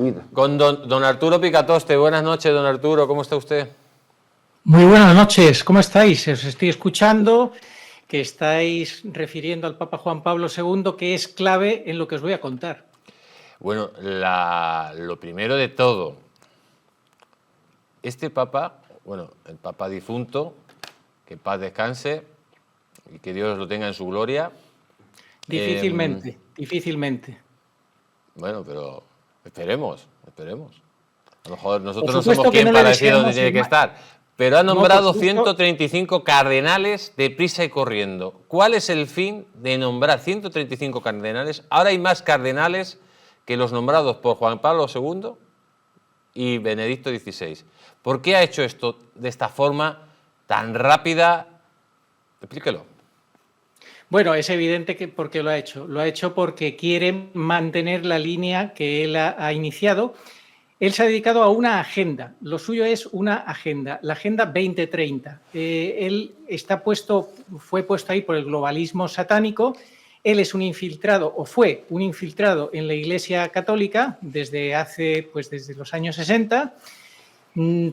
vida. Con don Arturo Picatoste. Buenas noches, don Arturo, ¿cómo está usted? Muy buenas noches, ¿cómo estáis? Os estoy escuchando que estáis refiriendo al Papa Juan Pablo II, que es clave en lo que os voy a contar. Bueno, lo primero de todo, este Papa, bueno, el Papa difunto, que paz descanse y que Dios lo tenga en su gloria. Difícilmente. Bueno, pero esperemos. A lo mejor nosotros Por no supuesto somos que quien no le para decir dónde deseamos tiene que el estar, pero ha nombrado por supuesto. 135 cardenales deprisa y corriendo. ¿Cuál es el fin de nombrar 135 cardenales? Ahora hay más cardenales que los nombrados por Juan Pablo II y Benedicto XVI. ¿Por qué ha hecho esto de esta forma tan rápida? Explíquelo. Bueno, es evidente que porque lo ha hecho. Lo ha hecho porque quiere mantener la línea que él ha iniciado. Él se ha dedicado a una agenda. Lo suyo es una agenda, la Agenda 2030. Él fue puesto ahí por el globalismo satánico. Él es un infiltrado, o fue un infiltrado en la Iglesia Católica desde los años 60.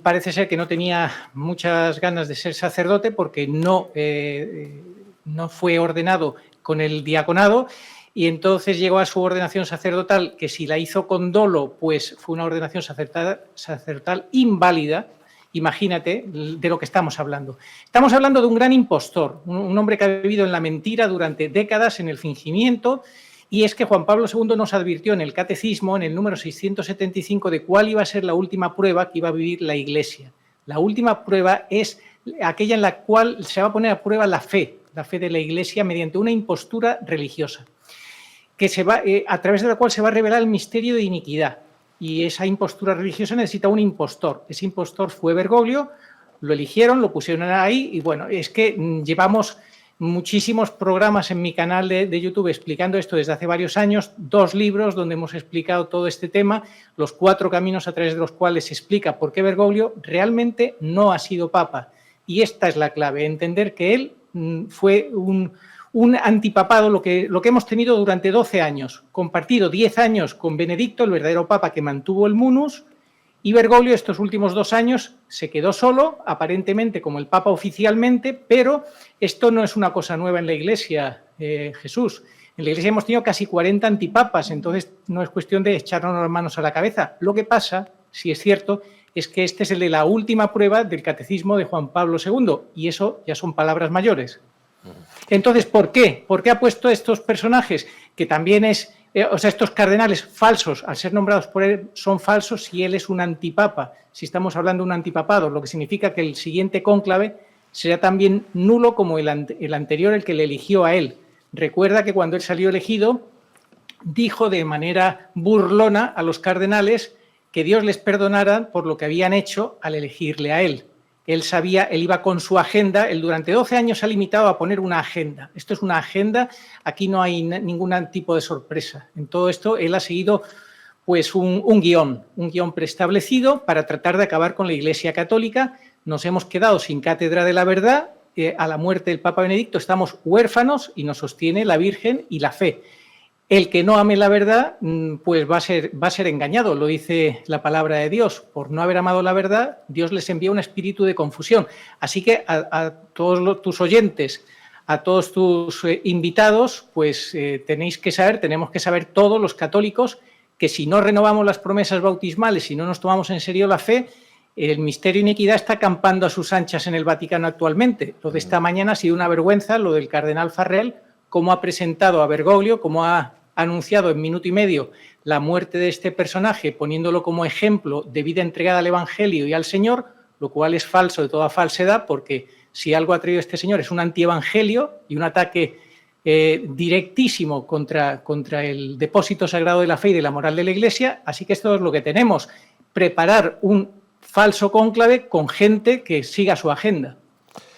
Parece ser que no tenía muchas ganas de ser sacerdote porque no fue ordenado con el diaconado y entonces llegó a su ordenación sacerdotal, que si la hizo con dolo, pues fue una ordenación sacerdotal inválida. Imagínate de lo que estamos hablando. Estamos hablando de un gran impostor, un hombre que ha vivido en la mentira durante décadas, en el fingimiento, y es que Juan Pablo II nos advirtió en el Catecismo, en el número 675, de cuál iba a ser la última prueba que iba a vivir la Iglesia. La última prueba es aquella en la cual se va a poner a prueba la fe de la Iglesia mediante una impostura religiosa, a través de la cual se va a revelar el misterio de iniquidad. Y esa impostura religiosa necesita un impostor. Ese impostor fue Bergoglio, lo eligieron, lo pusieron ahí y bueno, es que llevamos muchísimos programas en mi canal de YouTube explicando esto desde hace varios años, 2 libros donde hemos explicado todo este tema, los 4 caminos a través de los cuales se explica por qué Bergoglio realmente no ha sido papa. Y esta es la clave, entender que él fue un antipapado, lo que hemos tenido durante 12 años, compartido 10 años con Benedicto, el verdadero papa que mantuvo el munus, y Bergoglio estos últimos 2 años se quedó solo, aparentemente como el papa oficialmente, pero esto no es una cosa nueva en la Iglesia, Jesús. En la Iglesia hemos tenido casi 40 antipapas, entonces no es cuestión de echarnos las manos a la cabeza. Lo que pasa, si es cierto, es que este es el de la última prueba del Catecismo de Juan Pablo II, y eso ya son palabras mayores. Entonces, ¿por qué? ¿Por qué ha puesto estos personajes que también estos cardenales falsos, al ser nombrados por él, son falsos si él es un antipapa? Si estamos hablando de un antipapado, lo que significa que el siguiente cónclave será también nulo como el anterior, el que le eligió a él. Recuerda que cuando él salió elegido, dijo de manera burlona a los cardenales que Dios les perdonara por lo que habían hecho al elegirle a él. Él iba con su agenda, él durante 12 años se ha limitado a poner una agenda. Esto es una agenda, aquí no hay ningún tipo de sorpresa. En todo esto él ha seguido pues un guión preestablecido para tratar de acabar con la Iglesia Católica. Nos hemos quedado sin cátedra de la verdad, a la muerte del Papa Benedicto estamos huérfanos y nos sostiene la Virgen y la fe. El que no ame la verdad, pues va a ser engañado, lo dice la palabra de Dios. Por no haber amado la verdad, Dios les envía un espíritu de confusión. Así que a todos tus oyentes, a todos tus invitados, pues tenemos que saber todos los católicos que si no renovamos las promesas bautismales, si no nos tomamos en serio la fe, el misterio de iniquidad está campando a sus anchas en el Vaticano actualmente. Lo de esta mañana ha sido una vergüenza, lo del cardenal Farrell, cómo ha presentado a Bergoglio, cómo ha anunciado en minuto y medio la muerte de este personaje, poniéndolo como ejemplo de vida entregada al Evangelio y al Señor, lo cual es falso de toda falsedad, porque si algo ha traído este señor es un antievangelio y un ataque directísimo contra el depósito sagrado de la fe y de la moral de la Iglesia. Así que esto es lo que tenemos, preparar un falso cónclave con gente que siga su agenda.